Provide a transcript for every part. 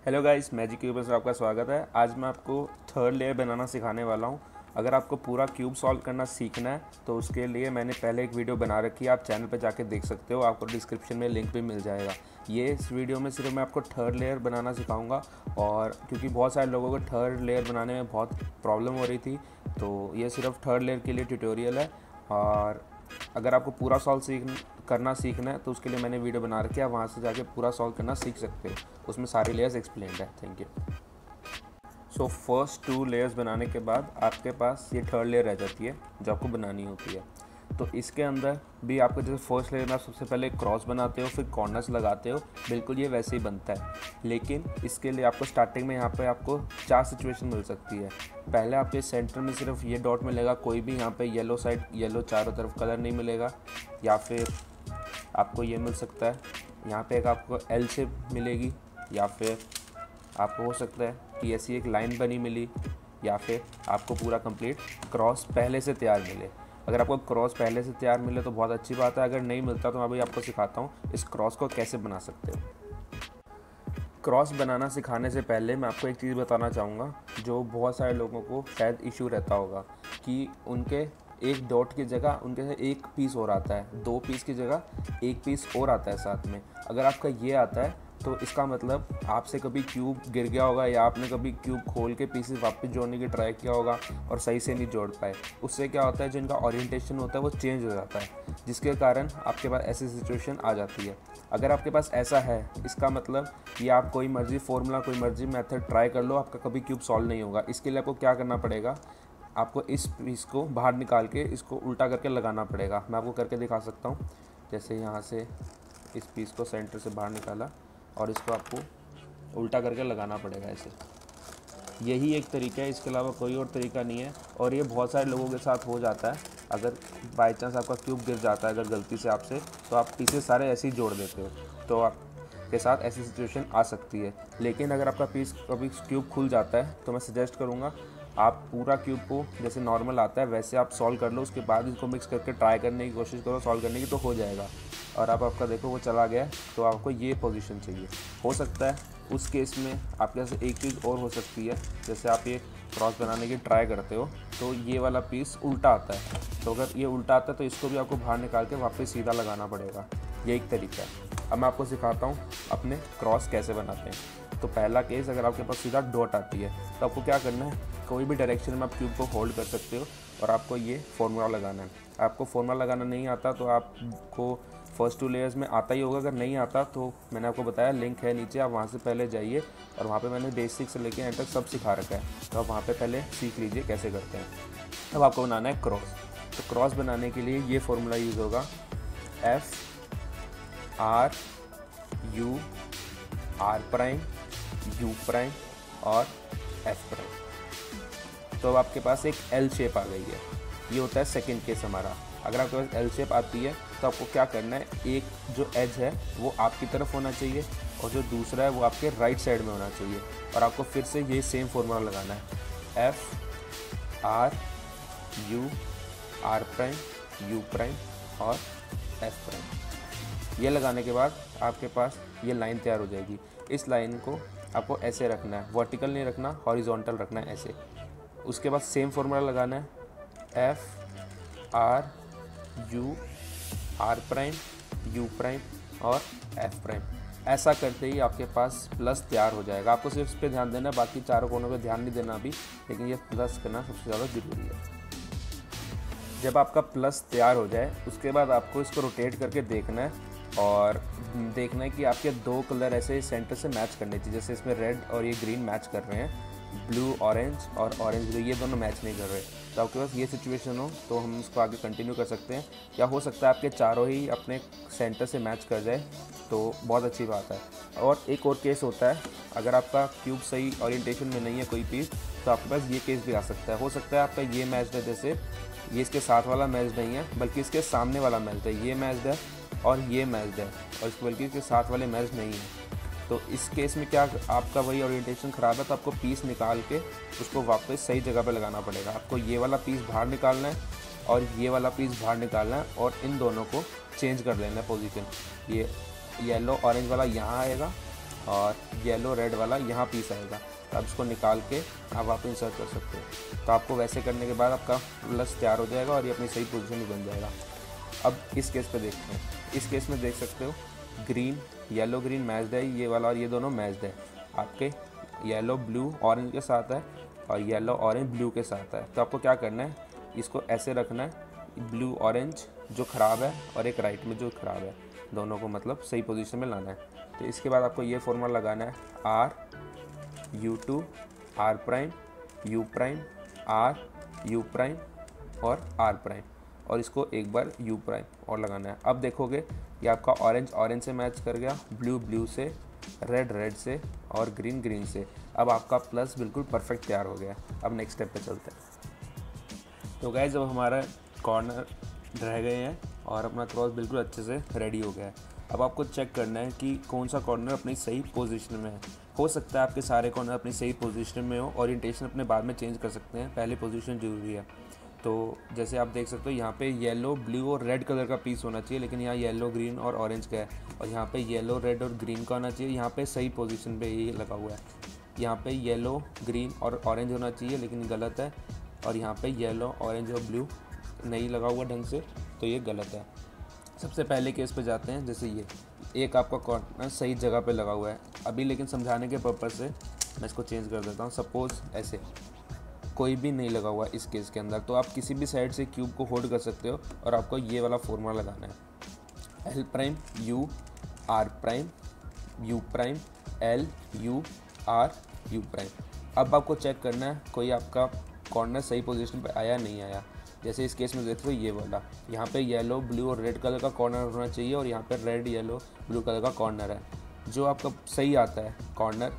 Hello guys, magic cube से आपका स्वागत है। आज मैं आपको थर्ड लेयर बनाना सिखाने वाला हूँ। अगर आपको पूरा क्यूब सॉल्व करना सीखना है तो उसके लिए मैंने पहले एक वीडियो बना रखी है, आप चैनल पे जाके देख सकते हो, आपको डिस्क्रिप्शन में लिंक भी मिल जाएगा। ये इस वीडियो में सिर्फ मैं आपको थर्ड लेयर बनाना सिखाऊंगा, और क्योंकि बहुत सारे लोगों को थर्ड लेयर बनाने में बहुत प्रॉब्लम हो रही थी, तो ये सिर्फ थर्ड लेयर के लिए ट्यूटोरियल है। और अगर आपको पूरा सॉल्व करना सीखना है तो उसके लिए मैंने वीडियो बना रखी है, वहाँ से जाके पूरा सॉल्व करना सीख सकते हो। उसमें सारी लेयर्स एक्सप्लेन्ड है। Thank you. So first 2 layers बनाने के बाद आपके पास ये थर्ड लेयर रह जाती है जो आपको बनानी होती है। तो इसके अंदर भी आपको जैसे फर्स्ट लेयर में आप सबसे पहले क्रॉस बनाते हो, फिर कॉर्नर्स लगाते हो, बिल्कुल ये वैसे ही बनता है। लेकिन इसके लिए आपको स्टार्टिंग में यहाँ पे आपको 4 सिचुएशन मिल सकती है। पहले आपके सेंटर में सिर्फ ये डॉट मिलेगा, कोई भी यहाँ पे येलो साइड येलो चारों तरफ कलर नहीं मिलेगा। या फिर आपको ये मिल सकता है, यहाँ पे एक आपको एल शेप मिलेगी, या फिर आपको हो सकता है कि ऐसी एक लाइन बनी मिली, या फिर आपको पूरा कंप्लीट क्रॉस पहले से तैयार मिले। अगर आपको क्रॉस पहले से तैयार मिले तो बहुत अच्छी बात है। अगर नहीं मिलता तो मैं अभी आपको सिखाता हूँ इस क्रॉस को कैसे बना सकते हो। क्रॉस बनाना सिखाने से पहले मैं आपको एक चीज़ बताना चाहूँगा जो बहुत सारे लोगों को शायद इशू रहता होगा, कि उनके एक डॉट की जगह उनके एक पीस और आता है, 2 पीस की जगह एक पीस और आता है साथ में। अगर आपका ये आता है तो इसका मतलब आपसे कभी क्यूब गिर गया होगा, या आपने कभी क्यूब खोल के पीसेस वापस जोड़ने की ट्राई किया होगा और सही से नहीं जोड़ पाए। उससे क्या होता है, जो इनका ओरिएंटेशन होता है वो चेंज हो जाता है, जिसके कारण आपके पास ऐसी सिचुएशन आ जाती है। अगर आपके पास ऐसा है, इसका मतलब कि आप कोई मर्जी फॉर्मूला, कोई मर्जी मेथड ट्राई कर लो, आपका कभी क्यूब सॉल्व नहीं होगा। इसके लिए आपको क्या करना पड़ेगा, आपको इस पीस को बाहर निकाल के इसको उल्टा करके लगाना पड़ेगा। मैं आपको करके दिखा सकता हूँ। जैसे यहाँ से इस पीस को सेंटर से बाहर निकाला और इसको आपको उल्टा करके लगाना पड़ेगा ऐसे। यही एक तरीका है, इसके अलावा कोई और तरीका नहीं है। और ये बहुत सारे लोगों के साथ हो जाता है। अगर बाई चांस आपका क्यूब गिर जाता है अगर गलती से आपसे, तो आप पीसेस सारे ऐसे ही जोड़ देते हो, तो आपके साथ ऐसी सिचुएशन आ सकती है। लेकिन अगर आपका पीस कभी क्यूब खुल जाता है तो मैं सजेस्ट करूँगा आप पूरा क्यूब को जैसे नॉर्मल आता है वैसे आप सॉल्व कर लो। उसके बाद इसको मिक्स करके ट्राई करने की कोशिश करो सॉल्व करने की, तो हो जाएगा। और आप आपका देखो वो चला गया, तो आपको ये पोजीशन चाहिए। हो सकता है उस केस में आपके पास एक चीज़ और हो सकती है, जैसे आप ये क्रॉस बनाने की ट्राई करते हो तो ये वाला पीस उल्टा आता है। तो अगर ये उल्टा आता है तो इसको भी आपको बाहर निकाल के वापस सीधा लगाना पड़ेगा। ये एक तरीका है। अब मैं आपको सिखाता हूँ अपने क्रॉस कैसे बनाते हैं। तो पहला केस, अगर आपके पास सीधा डॉट आती है तो आपको क्या करना है, कोई भी डायरेक्शन में आप क्यूब को होल्ड कर सकते हो और आपको ये फॉर्मूला लगाना है। आपको फॉर्मूला लगाना नहीं आता तो आपको फर्स्ट 2 लेयर्स में आता ही होगा। अगर नहीं आता तो मैंने आपको बताया, लिंक है नीचे, आप वहाँ से पहले जाइए और वहाँ पे मैंने बेसिक से लेके एंड तक सब सिखा रखा है, तो आप वहाँ पे पहले सीख लीजिए कैसे करते हैं। अब आपको बनाना है क्रॉस। तो क्रॉस बनाने के लिए ये फॉर्मूला यूज़ होगा, F R U R prime U prime और एफ प्राइम। तो अब आपके पास एक एल शेप आ गई है। ये होता है सेकंड केस हमारा। अगर आपके पास एल शेप आती है तो आपको क्या करना है, एक जो एज है वो आपकी तरफ होना चाहिए और जो दूसरा है वो आपके राइट साइड में होना चाहिए। और आपको फिर से ये सेम फॉर्मूला लगाना है, F R U R prime U prime और एफ प्राइम। ये लगाने के बाद आपके पास ये लाइन तैयार हो जाएगी। इस लाइन को आपको ऐसे रखना है, वर्टिकल नहीं रखना, हॉरिजॉन्टल रखना है ऐसे। उसके बाद सेम फॉर्मूला लगाना है, F R U R prime U prime और एफ प्राइम। ऐसा करते ही आपके पास प्लस तैयार हो जाएगा। आपको सिर्फ इस पर ध्यान देना है, बाकी चारों कोनों पे ध्यान नहीं देना अभी, लेकिन ये प्लस करना सबसे ज़्यादा ज़रूरी है। जब आपका प्लस तैयार हो जाए उसके बाद आपको इसको रोटेट करके देखना है और देखना है कि आपके 2 कलर ऐसे सेंटर से मैच करने चाहिए। जैसे इसमें रेड और ये ग्रीन मैच कर रहे हैं, ब्लू ऑरेंज और ऑरेंज ब्लू ये दोनों मैच नहीं कर रहे। तो आपके पास ये सिचुएशन हो तो हम इसको आगे कंटिन्यू कर सकते हैं, या हो सकता है आपके चारों ही अपने सेंटर से मैच कर जाए तो बहुत अच्छी बात है। और एक और केस होता है, अगर आपका क्यूब सही ओरिएंटेशन में नहीं है कोई पीस, तो आपके पास ये केस भी आ सकता है। हो सकता है आपका ये मैच है, जैसे ये इसके साथ वाला मैच नहीं है बल्कि इसके सामने वाला मैच है, ये मैच है और ये मैच है, और इसको बल्कि इसके साथ वाले मैच नहीं है। तो इस केस में क्या, आपका वही ओरिएंटेशन ख़राब है तो आपको पीस निकाल के उसको वापस सही जगह पे लगाना पड़ेगा। आपको ये वाला पीस बाहर निकालना है और ये वाला पीस बाहर निकालना है और इन दोनों को चेंज कर लेना है पोजीशन। ये येलो ऑरेंज वाला यहाँ आएगा और येलो रेड वाला यहाँ पीस आएगा। तो आप इसको निकाल के आप वापस इंसर्ट कर सकते हो। तो आपको वैसे करने के बाद आपका प्लस तैयार हो जाएगा और ये अपनी सही पोजीशन में बन जाएगा। अब इस केस पे देखते हैं। इस केस में देख सकते हो ग्रीन येलो ग्रीन मैच्ड है, ये वाला और ये दोनों मैच्ड है। आपके येलो ब्लू ऑरेंज के साथ है और येलो ऑरेंज ब्लू के साथ है। तो आपको क्या करना है, इसको ऐसे रखना है, ब्लू ऑरेंज जो ख़राब है और एक राइट में जो ख़राब है, दोनों को मतलब सही पोजीशन में लाना है। तो इसके बाद आपको ये फॉर्मूला लगाना है R U two R prime U prime R U prime और आर प्राइम, और इसको एक बार यू प्राइम और लगाना है। अब देखोगे ये आपका ऑरेंज ऑरेंज से मैच कर गया, ब्लू ब्लू से, रेड रेड से और ग्रीन ग्रीन से। अब आपका प्लस बिल्कुल परफेक्ट तैयार हो गया। अब नेक्स्ट स्टेप पे चलते हैं। तो गाइस अब हमारा कॉर्नर रह गए हैं और अपना क्रॉस बिल्कुल अच्छे से रेडी हो गया है। अब आपको चेक करना है कि कौन सा कॉर्नर अपनी सही पोजीशन में है। हो सकता है आपके सारे कॉर्नर अपनी सही पोजीशन में हो, ओरिएंटेशन अपने बाद में चेंज कर सकते हैं, पहले पोजीशन जरूरी है। तो जैसे आप देख सकते हो यहाँ पे येलो ब्लू और रेड कलर का पीस होना चाहिए, लेकिन यहाँ येलो ग्रीन और ऑरेंज का है, और यहाँ पे येलो रेड और ग्रीन का होना चाहिए। यहाँ पे सही पोजीशन पे ये लगा हुआ है। यहाँ पे येलो ग्रीन और ऑरेंज होना चाहिए लेकिन गलत है, और यहाँ पे येलो ऑरेंज और ब्लू नहीं लगा हुआ ढंग से, तो ये गलत है। सबसे पहले केस पे जाते हैं। जैसे ये एक आपका कॉर्नर सही जगह पे लगा हुआ है अभी, लेकिन समझाने के पर्पज़ से मैं इसको चेंज कर देता हूँ। सपोज़ ऐसे कोई भी नहीं लगा हुआ इस केस के अंदर, तो आप किसी भी साइड से क्यूब को होल्ड कर सकते हो और आपको ये वाला फॉर्मूला लगाना है L prime U R prime U prime L U R U prime. अब आपको चेक करना है कोई आपका कॉर्नर सही पोजीशन पे आया नहीं आया। जैसे इस केस में देखते हो ये वाला, यहाँ पे येलो ब्लू और रेड कलर का कॉर्नर होना चाहिए और यहाँ पे रेड येलो ब्लू कलर का कॉर्नर है। जो आपका सही आता है कॉर्नर,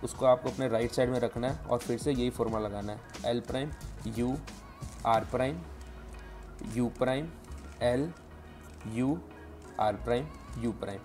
उसको आपको अपने राइट साइड में रखना है और फिर से यही फॉर्मूला लगाना है L prime U R prime U prime L U R prime U prime.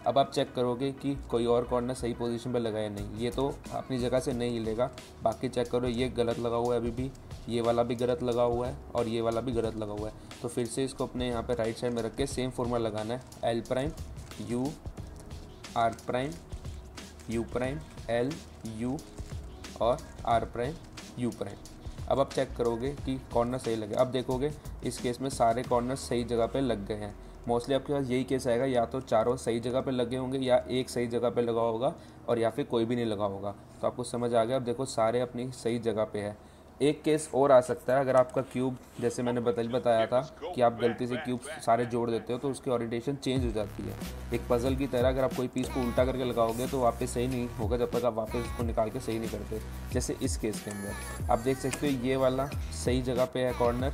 अब आप चेक करोगे कि कोई और कॉर्नर सही पोजीशन पे लगा है नहीं, ये तो अपनी जगह से नहीं हिलेगा। बाकी चेक करो ये गलत लगा हुआ है अभी भी, ये वाला भी गलत लगा हुआ है और ये वाला भी गलत लगा हुआ है। तो फिर से इसको अपने यहाँ पे राइट साइड में रख के सेम फॉर्मूला लगाना है L prime U R prime U prime L U और आर प्राइम यू प्राइम। अब आप चेक करोगे कि कॉर्नर सही लगे। अब देखोगे इस केस में सारे कॉर्नर सही जगह पे लग गए हैं। मोस्टली आपके पास यही केस आएगा, या तो चारों सही जगह पे लगे होंगे या एक सही जगह पे लगा होगा और या फिर कोई भी नहीं लगा होगा। तो आपको समझ आ गया। अब देखो सारे अपनी सही जगह पे है। एक केस और आ सकता है, अगर आपका क्यूब जैसे मैंने बताया था कि आप गलती से क्यूब सारे जोड़ देते हो तो उसकी ओरिएंटेशन चेंज हो जाती है। एक पजल की तरह अगर आप कोई पीस को उल्टा करके लगाओगे तो वापस सही नहीं होगा जब तक आप वापस उसको निकाल के सही नहीं करते। जैसे इस केस के अंदर आप देख सकते हो ये वाला सही जगह पे है कॉर्नर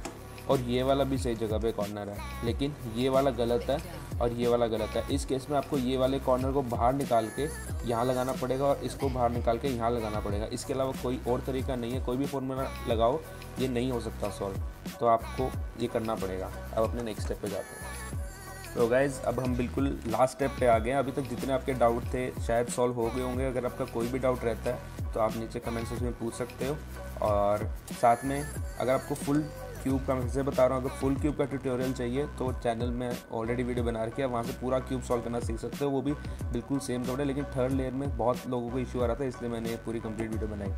और ये वाला भी सही जगह पे कॉर्नर है, लेकिन ये वाला गलत है और ये वाला गलत है। इस केस में आपको ये वाले कॉर्नर को बाहर निकाल के यहाँ लगाना पड़ेगा और इसको बाहर निकाल के यहाँ लगाना पड़ेगा। इसके अलावा कोई और तरीका नहीं है। कोई भी फॉर्मूला लगाओ ये नहीं हो सकता सॉल्व, तो आपको ये करना पड़ेगा। अब अपने नेक्स्ट स्टेप पे जाते हैं। तो गाइज़ अब हम बिल्कुल लास्ट स्टेप पे आ गए हैं। अभी तक जितने आपके डाउट थे शायद सॉल्व हो गए होंगे। अगर आपका कोई भी डाउट रहता है तो आप नीचे कमेंट सेक्शन में पूछ सकते हो। और साथ में अगर आपको फुल क्यूब का, मैं फिर से बता रहा हूँ, अगर फुल क्यूब का ट्यूटोरियल चाहिए तो चैनल में ऑलरेडी वीडियो बना रखी है, वहाँ से पूरा क्यूब सॉल्व करना सीख सकते हो। वो भी बिल्कुल सेम कोड है, लेकिन थर्ड लेयर में बहुत लोगों को इशू आ रहा था, इसलिए मैंने पूरी कंप्लीट वीडियो बनाई।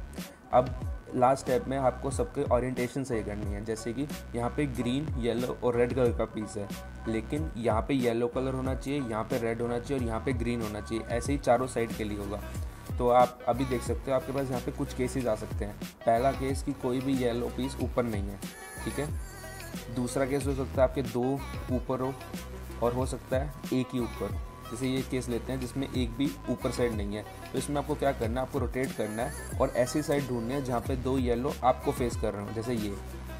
अब लास्ट स्टेप में आपको सबके ओरिएंटेशन सही करनी है। जैसे कि यहाँ पे ग्रीन येलो और रेड कलर का पीस है, लेकिन यहाँ पे येलो कलर होना चाहिए, यहाँ पे रेड होना चाहिए और यहाँ पे ग्रीन होना चाहिए। ऐसे ही चारों साइड के लिए होगा। तो आप अभी देख सकते हो आपके पास यहाँ पे कुछ केसेस आ सकते हैं। पहला केस कि कोई भी येलो पीस ऊपर नहीं है, ठीक है। दूसरा केस हो सकता है आपके दो ऊपर हो और हो सकता है एक ही ऊपर। जैसे ये केस लेते हैं जिसमें एक भी ऊपर साइड नहीं है, तो इसमें आपको क्या करना है, आपको रोटेट करना है और ऐसी साइड ढूंढनी है जहाँ पे दो येलो आपको फेस कर रहे हो। जैसे ये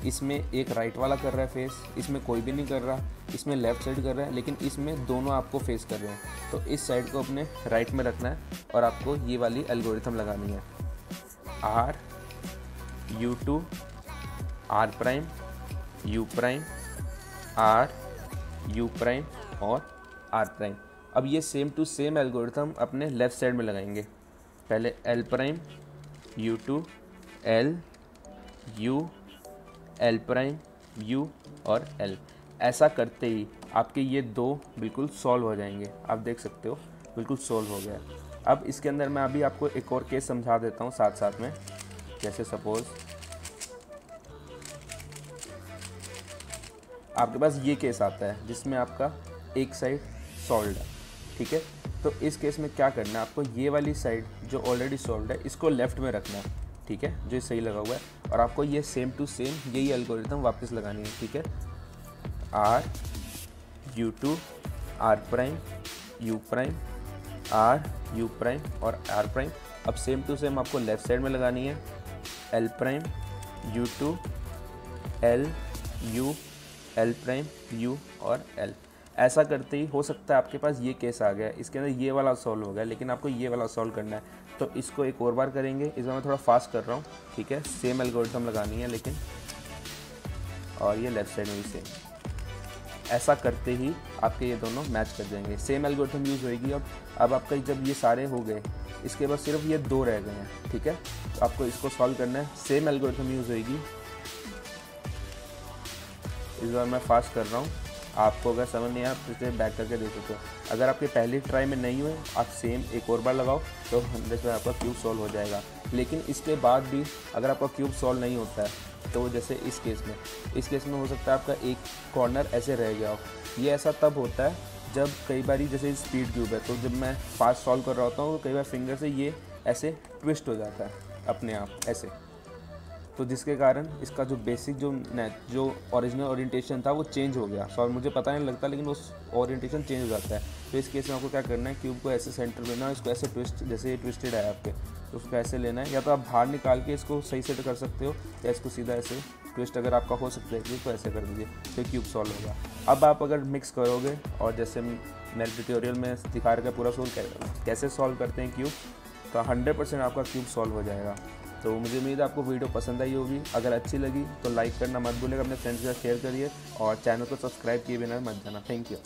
इसमें एक राइट वाला कर रहा है फेस, इसमें कोई भी नहीं कर रहा, इसमें लेफ़्ट साइड कर रहा है, लेकिन इसमें दोनों आपको फेस कर रहे हैं। तो इस साइड को अपने राइट में रखना है और आपको ये वाली एल्गोरिथम लगानी है R U two R prime U prime R U prime और आर प्राइम। अब ये सेम टू सेम एल्गोरिथम अपने लेफ़्ट साइड में लगाएंगे। पहले L prime U two L U L prime U और एल। ऐसा करते ही आपके ये दो बिल्कुल सॉल्व हो जाएंगे। आप देख सकते हो बिल्कुल सॉल्व हो गया। अब इसके अंदर मैं अभी आपको एक और केस समझा देता हूँ साथ साथ में। जैसे सपोज़ आपके पास ये केस आता है जिसमें आपका एक साइड सॉल्व्ड है, ठीक है। तो इस केस में क्या करना है, आपको ये वाली साइड जो ऑलरेडी सॉल्व्ड है इसको लेफ़्ट में रखना है, ठीक है, जो सही लगा हुआ है। और आपको ये सेम टू सेम यही एल्गोरिथम वापस लगानी है, ठीक है। R U2 R prime U prime R U prime और R प्राइम। अब सेम टू सेम आपको लेफ़्ट साइड में लगानी है, L prime U2 L U L prime U और L। ऐसा करते ही हो सकता है आपके पास ये केस आ गया है, इसके अंदर ये वाला सॉल्व हो गया, लेकिन आपको ये वाला सॉल्व करना है। तो इसको एक और बार करेंगे, इस बार मैं थोड़ा फास्ट कर रहा हूँ, ठीक है। सेम एल्गोरिथम लगानी है लेकिन, और ये लेफ़्ट साइड में भी सेम। ऐसा करते ही आपके ये दोनों मैच कर जाएंगे, सेम एल्गोरिथम यूज़ होएगी। और अब आपका जब ये सारे हो गए, इसके बाद सिर्फ ये 2 रह गए हैं, ठीक है। तो आपको इसको सॉल्व करना है, सेम एल्गोरिथम यूज़ होएगी। इस बार मैं फास्ट कर रहा हूँ, आपको अगर समझ नहीं आया आप इसे बैक करके देख सकते हो। अगर आपके पहली ट्राई में नहीं हुए, आप सेम एक और बार लगाओ तो 100 में आपका क्यूब सॉल्व हो जाएगा। लेकिन इसके बाद भी अगर आपका क्यूब सॉल्व नहीं होता है, तो जैसे इस केस में हो सकता है आपका एक कॉर्नर ऐसे रह गया हो। ये ऐसा तब होता है जब कई बार जैसे स्पीड क्यूब है, तो जब मैं फास्ट सॉल्व कर रहा होता हूँ तो कई बार फिंगर से ये ऐसे ट्विस्ट हो जाता है अपने आप ऐसे, तो जिसके कारण इसका जो बेसिक जो ओरिजिनल ओरिएंटेशन था वो चेंज हो गया। और मुझे पता नहीं लगता, लेकिन उस ओरिएंटेशन चेंज हो जाता है। तो इस केस में आपको क्या करना है, क्यूब को ऐसे सेंटर लेना है, इसको ऐसे ट्विस्ट, जैसे ये ट्विस्टेड है आपके, तो उसको ऐसे लेना है। या तो आप बाहर निकाल के इसको सही सेट कर सकते हो, या इसको सीधा ऐसे ट्विस्ट अगर आपका हो सकता है तो ऐसे कर दीजिए, तो क्यूब सॉल्व होगा। अब आप अगर मिक्स करोगे, और जैसे मेरे ट्यूटोरियल में दिखा रखा है पूरा कैसे सॉल्व करते हैं क्यूब, तो 100% आपका क्यूब सॉल्व हो जाएगा। तो मुझे उम्मीद है आपको वीडियो पसंद आई होगी। अगर अच्छी लगी तो लाइक करना मत भूलिएगा, अपने फ्रेंड्स के साथ शेयर करिए, और चैनल को सब्सक्राइब किए बिना मत जाना। Thank you.